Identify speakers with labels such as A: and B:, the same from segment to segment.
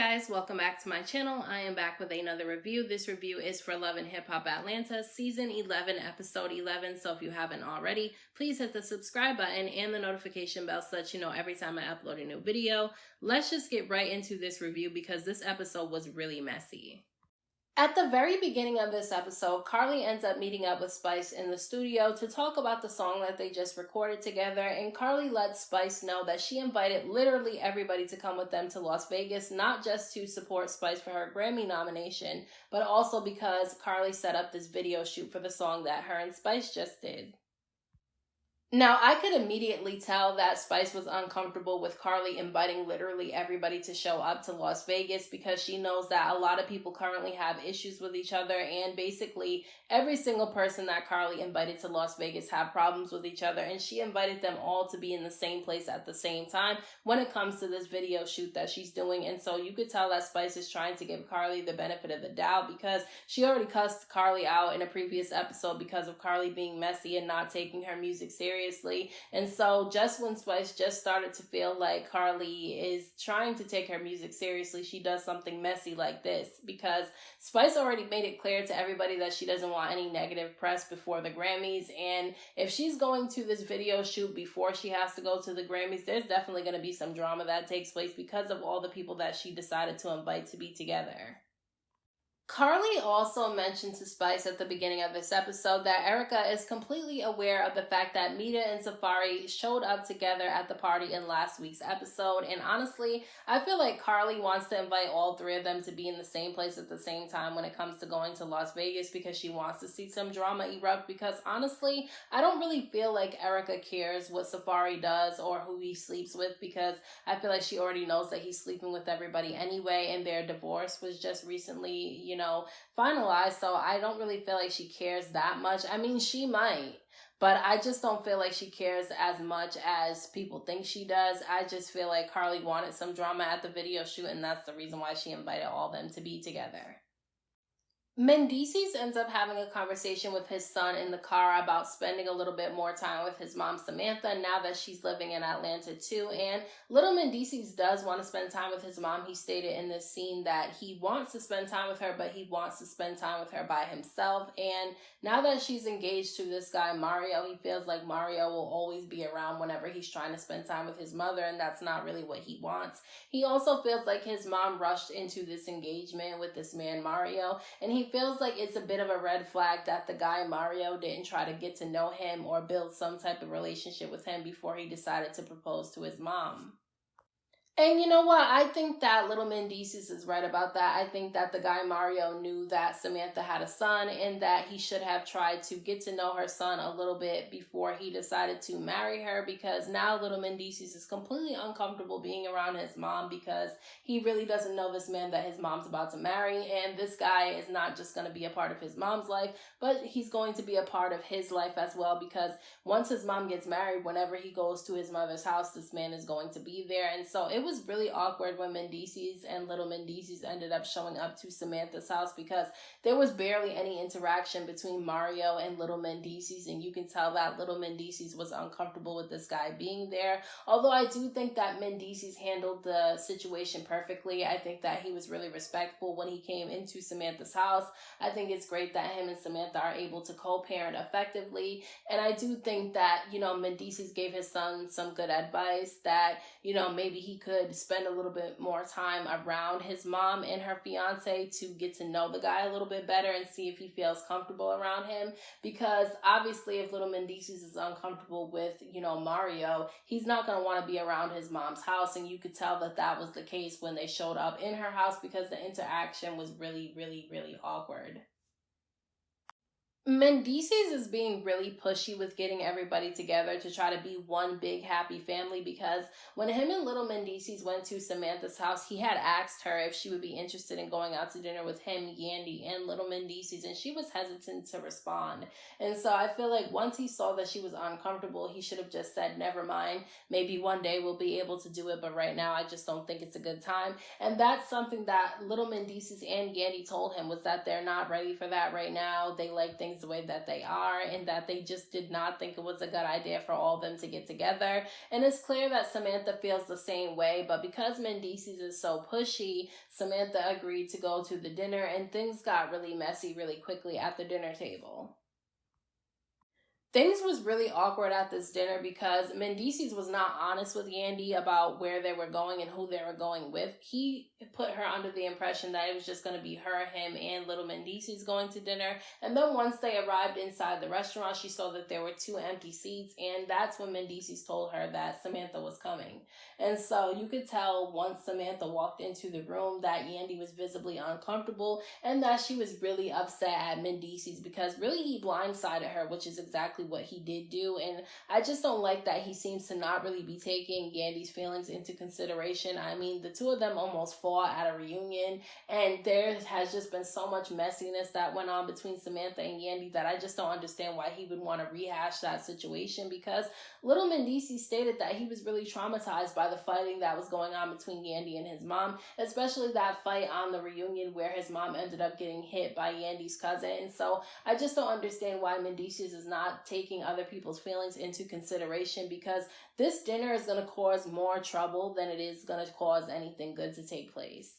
A: guys, welcome back to my channel. I am back with another review. This review is for Love and Hip Hop Atlanta Season 11, Episode 11. So if you haven't already, please hit the subscribe button and the notification bell so that you know every time I upload a new video. Let's just get right into this review because this episode was really messy. At the very beginning of this episode, Carly ends up meeting up with Spice in the studio to talk about the song that they just recorded together, and Carly lets Spice know that she invited literally everybody to come with them to Las Vegas, not just to support Spice for her Grammy nomination, but also because Carly set up this video shoot for the song that her and Spice just did. Now, I could immediately tell that Spice was uncomfortable with Carly inviting literally everybody to show up to Las Vegas because she knows that a lot of people currently have issues with each other, and basically every single person that Carly invited to Las Vegas have problems with each other, and she invited them all to be in the same place at the same time when it comes to this video shoot that she's doing. And so you could tell that Spice is trying to give Carly the benefit of the doubt because she already cussed Carly out in a previous episode because of Carly being messy and not taking her music seriously. And so just when Spice just started to feel like Carly is trying to take her music seriously, she does something messy like this, because Spice already made it clear to everybody that she doesn't want any negative press before the Grammys. And if she's going to this video shoot before she has to go to the Grammys, there's definitely going to be some drama that takes place because of all the people that she decided to invite to be together. Carly also mentioned to Spice at the beginning of this episode that Erica is completely aware of the fact that Mita and Safari showed up together at the party in last week's episode. And honestly, I feel like Carly wants to invite all three of them to be in the same place at the same time when it comes to going to Las Vegas because she wants to see some drama erupt. Because honestly, I don't really feel like Erica cares what Safari does or who he sleeps with, because I feel like she already knows that he's sleeping with everybody anyway, and their divorce was just recently, finalized. So I don't really feel like she cares that much. I mean, she might, but I just don't feel like she cares as much as people think she does. I just feel like Carly wanted some drama at the video shoot, and that's the reason why she invited all them to be together. Mendeecees ends up having a conversation with his son in the car about spending a little bit more time with his mom, Samantha, now that she's living in Atlanta too. And little Mendeecees does want to spend time with his mom. He stated in this scene that he wants to spend time with her, but he wants to spend time with her by himself. And now that she's engaged to this guy, Mario, he feels like Mario will always be around whenever he's trying to spend time with his mother, and that's not really what he wants. He also feels like his mom rushed into this engagement with this man, Mario, and he feels like it's a bit of a red flag that the guy Mario didn't try to get to know him or build some type of relationship with him before he decided to propose to his mom. And you know what? I think that little Mendeecees is right about that. I think that the guy Mario knew that Samantha had a son and that he should have tried to get to know her son a little bit before he decided to marry her, because now little Mendeecees is completely uncomfortable being around his mom because he really doesn't know this man that his mom's about to marry. And this guy is not just going to be a part of his mom's life, but he's going to be a part of his life as well, because once his mom gets married, whenever he goes to his mother's house, this man is going to be there. And so it was really awkward when Mendeecees and little Mendeecees ended up showing up to Samantha's house, because there was barely any interaction between Mario and little Mendeecees, and you can tell that little Mendeecees was uncomfortable with this guy being there. Although I do think that Mendeecees handled the situation perfectly. I think that he was really respectful when he came into Samantha's house. I think it's great that him and Samantha are able to co-parent effectively, and I do think that, Mendeecees gave his son some good advice that, maybe he could spend a little bit more time around his mom and her fiance to get to know the guy a little bit better and see if he feels comfortable around him. Because obviously if little Mendeecees is uncomfortable with, Mario, he's not going to want to be around his mom's house. And you could tell that that was the case when they showed up in her house, because the interaction was really, really, really awkward. Mendeecees is being really pushy with getting everybody together to try to be one big happy family, because when him and little Mendeecees went to Samantha's house, he had asked her if she would be interested in going out to dinner with him, Yandy, and little Mendeecees, and she was hesitant to respond. And so I feel like once he saw that she was uncomfortable, he should have just said, never mind, maybe one day we'll be able to do it, but right now I just don't think it's a good time. And that's something that little Mendeecees and Yandy told him, was that they're not ready for that right now. They like things things the way that they are, and that they just did not think it was a good idea for all of them to get together. And it's clear that Samantha feels the same way, but because Mendeecees is so pushy, Samantha agreed to go to the dinner, and things got really messy really quickly at the dinner table. Things was really awkward at this dinner because Mendeecees was not honest with Yandy about where they were going and who they were going with. He put her under the impression that it was just going to be her, him, and little Mendeecees going to dinner. And then once they arrived inside the restaurant, she saw that there were 2 empty seats, and that's when Mendeecees told her that Samantha was coming. And so you could tell once Samantha walked into the room that Yandy was visibly uncomfortable and that she was really upset at Mendeecees because really he blindsided her, which is exactly what he did do. And I just don't like that he seems to not really be taking Yandy's feelings into consideration. I mean, the 2 of them almost fought at a reunion, and there has just been so much messiness that went on between Samantha and Yandy that I just don't understand why he would want to rehash that situation, because little Mendeecees stated that he was really traumatized by the fighting that was going on between Yandy and his mom, especially that fight on the reunion where his mom ended up getting hit by Yandy's cousin. And so I just don't understand why Mendeecees is not taking other people's feelings into consideration, because this dinner is going to cause more trouble than it is going to cause anything good to take place.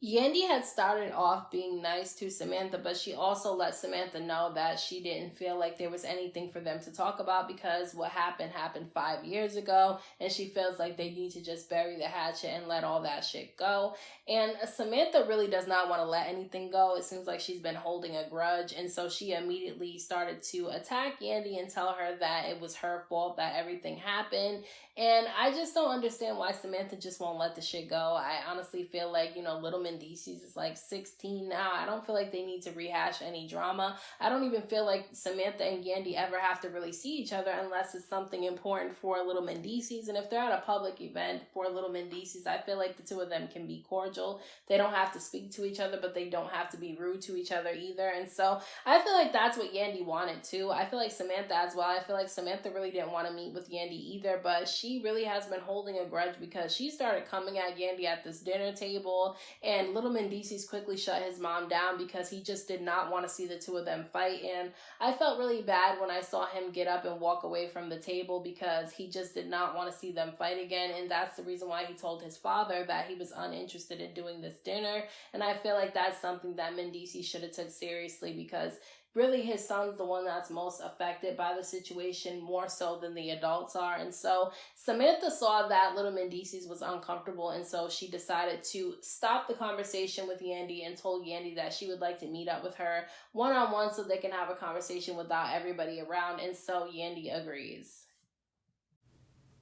A: Yandy had started off being nice to Samantha, but she also let Samantha know that she didn't feel like there was anything for them to talk about because what happened 5 years ago, and she feels like they need to just bury the hatchet and let all that shit go. And Samantha really does not want to let anything go. It seems like she's been holding a grudge, and so she immediately started to attack Yandy and tell her that it was her fault that everything happened. And I just don't understand why Samantha just won't let the shit go. I honestly feel like, little Mendeecees is like 16 now. I don't feel like they need to rehash any drama. I don't even feel like Samantha and Yandy ever have to really see each other unless it's something important for little Mendeecees. And if they're at a public event for little Mendeecees, I feel like the 2 of them can be cordial. They don't have to speak to each other, but they don't have to be rude to each other either. And so I feel like that's what Yandy wanted too. I feel like Samantha as well. I feel like Samantha really didn't want to meet with Yandy either, but she really has been holding a grudge because she started coming at Yandy at this dinner table, and little Mendeecees quickly shut his mom down because he just did not want to see the 2 of them fight. And I felt really bad when I saw him get up and walk away from the table because he just did not want to see them fight again. And that's the reason why he told his father that he was uninterested in doing this dinner. And I feel like that's something that Mendeecees should have took seriously, because really his son's the one that's most affected by the situation more so than the adults are. And so Samantha saw that little Mendeecees was uncomfortable, and so she decided to stop the conversation with Yandy and told Yandy that she would like to meet up with her one-on-one so they can have a conversation without everybody around. And so Yandy agrees.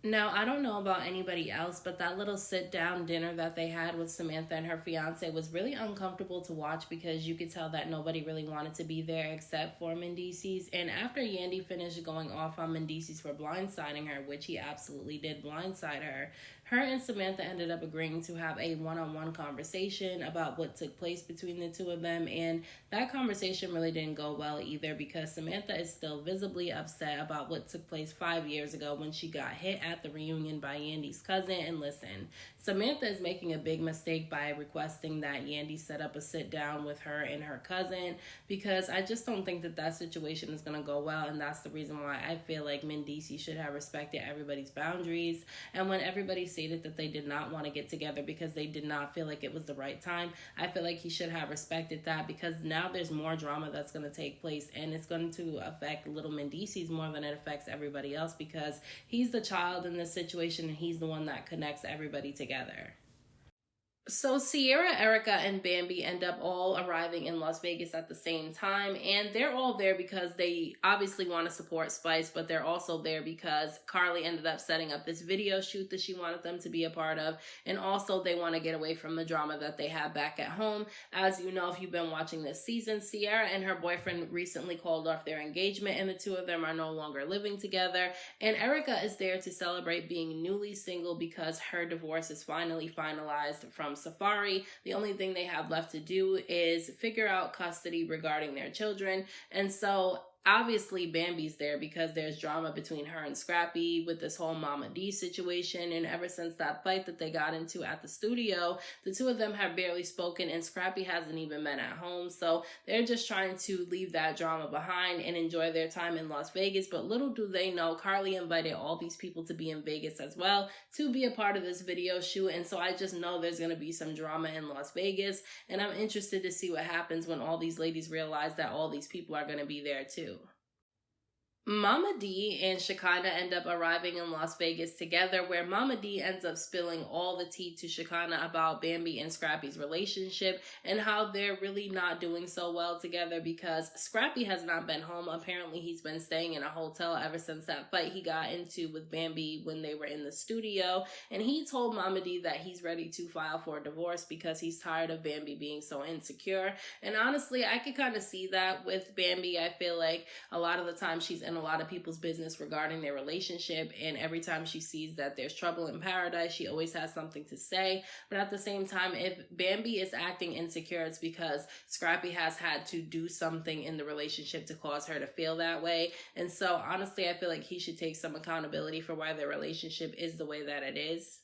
A: Now, I don't know about anybody else, but that little sit-down dinner that they had with Samantha and her fiance was really uncomfortable to watch, because you could tell that nobody really wanted to be there except for Mendeecees. And after Yandy finished going off on Mendeecees for blindsiding her, which he absolutely did blindside her and Samantha ended up agreeing to have a one-on-one conversation about what took place between the 2 of them. And that conversation really didn't go well either, because Samantha is still visibly upset about what took place 5 years ago when she got hit at the reunion by Yandy's cousin. And listen, Samantha is making a big mistake by requesting that Yandy set up a sit down with her and her cousin, because I just don't think that situation is going to go well. And that's the reason why I feel like Mendeecees should have respected everybody's boundaries. And when everybody stated that they did not want to get together because they did not feel like it was the right time, I feel like he should have respected that, because now there's more drama that's going to take place, and it's going to affect little Mendeecees more than it affects everybody else, because he's the child in this situation and he's the one that connects everybody together. So Sierra, Erica, and Bambi end up all arriving in Las Vegas at the same time, and they're all there because they obviously want to support Spice, but they're also there because Carly ended up setting up this video shoot that she wanted them to be a part of, and also they want to get away from the drama that they have back at home. As you know, if you've been watching this season, Sierra and her boyfriend recently called off their engagement, and the 2 of them are no longer living together, and Erica is there to celebrate being newly single because her divorce is finally finalized from Safari. The only thing they have left to do is figure out custody regarding their children. And so obviously Bambi's there because there's drama between her and Scrappy with this whole Mama D situation. And ever since that fight that they got into at the studio, the two of them have barely spoken, and Scrappy hasn't even been at home. So they're just trying to leave that drama behind and enjoy their time in Las Vegas. But little do they know, Carly invited all these people to be in Vegas as well to be a part of this video shoot. And so I just know there's going to be some drama in Las Vegas. And I'm interested to see what happens when all these ladies realize that all these people are going to be there too. Mama D and Shekinah end up arriving in Las Vegas together, where Mama D ends up spilling all the tea to Shekinah about Bambi and Scrappy's relationship and how they're really not doing so well together because Scrappy has not been home. Apparently, he's been staying in a hotel ever since that fight he got into with Bambi when they were in the studio. And he told Mama D that he's ready to file for a divorce because he's tired of Bambi being so insecure. And honestly, I could kind of see that with Bambi. I feel like a lot of the time she's in a lot of people's business regarding their relationship, and every time she sees that there's trouble in paradise, she always has something to say. But at the same time, if Bambi is acting insecure, it's because Scrappy has had to do something in the relationship to cause her to feel that way. And so honestly, I feel like he should take some accountability for why their relationship is the way that it is.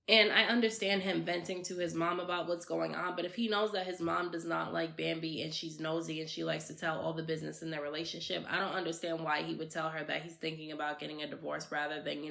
A: And I understand him venting to his mom about what's going on, but if he knows that his mom does not like Bambi and she's nosy and she likes to tell all the business in their relationship, I don't understand why he would tell her that he's thinking about getting a divorce rather than,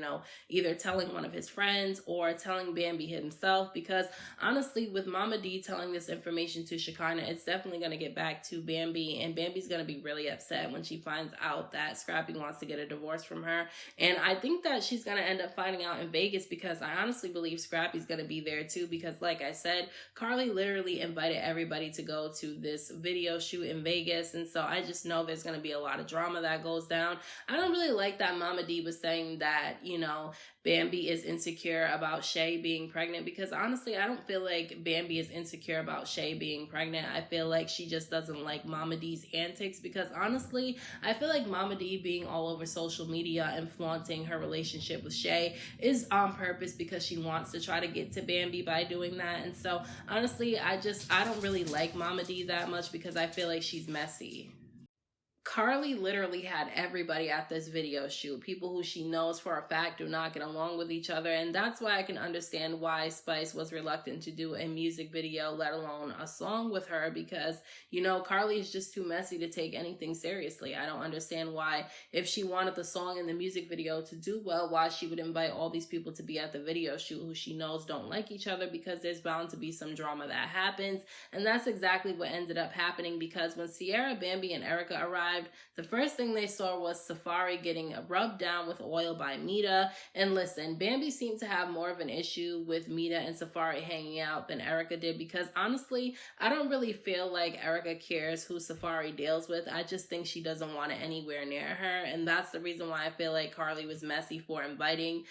A: either telling one of his friends or telling Bambi himself. Because honestly, with Mama D telling this information to Shekinah, it's definitely going to get back to Bambi, and Bambi's going to be really upset when she finds out that Scrappy wants to get a divorce from her. And I think that she's going to end up finding out in Vegas because I honestly believe Scrappy's gonna be there too, because like I said, Carly literally invited everybody to go to this video shoot in Vegas, and so I just know there's gonna be a lot of drama that goes down. I don't really like that Mama D was saying that, Bambi is insecure about Shay being pregnant, because honestly, I don't feel like Bambi is insecure about Shay being pregnant. I feel like she just doesn't like Mama D's antics, because honestly, I feel like Mama D being all over social media and flaunting her relationship with Shay is on purpose because she wants to try to get to Bambi by doing that. And so honestly, I don't really like Mama D that much because I feel like she's messy. Carly literally had everybody at this video shoot, people who she knows for a fact do not get along with each other, and that's why I can understand why Spice was reluctant to do a music video, let alone a song with her, because, Carly is just too messy to take anything seriously. I don't understand why, if she wanted the song and the music video to do well, why she would invite all these people to be at the video shoot who she knows don't like each other, because there's bound to be some drama that happens. And that's exactly what ended up happening, because when Sierra, Bambi, and Erica arrived, the first thing they saw was Safari getting rubbed down with oil by Mita. And listen, Bambi seemed to have more of an issue with Mita and Safari hanging out than Erica did, because honestly, I don't really feel like Erica cares who Safari deals with. I just think she doesn't want it anywhere near her, and that's the reason why I feel like Carly was messy for inviting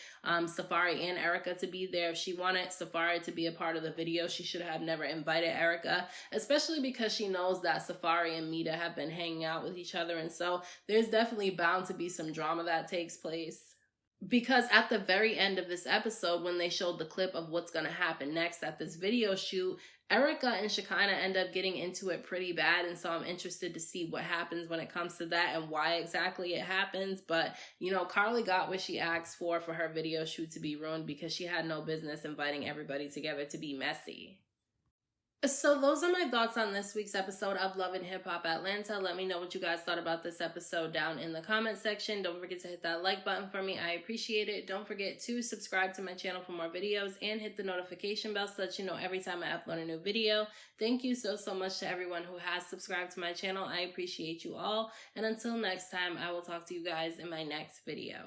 A: Safari and Erica to be there. If she wanted Safari to be a part of the video, she should have never invited Erica, especially because she knows that Safari and Mita have been hanging out with each other, and so there's definitely bound to be some drama that takes place. Because at the very end of this episode, when they showed the clip of what's going to happen next at this video shoot, Erica and Shekinah end up getting into it pretty bad, and so I'm interested to see what happens when it comes to that and why exactly it happens. But, Carly got what she asked for her video shoot to be ruined, because she had no business inviting everybody together to be messy. So those are my thoughts on this week's episode of Love and Hip Hop Atlanta. Let me know what you guys thought about this episode down in the comment section. Don't forget to hit that like button for me. I appreciate it. Don't forget to subscribe to my channel for more videos and hit the notification bell so that you know every time I upload a new video. Thank you so much to everyone who has subscribed to my channel. I appreciate you all. And until next time, I will talk to you guys in my next video.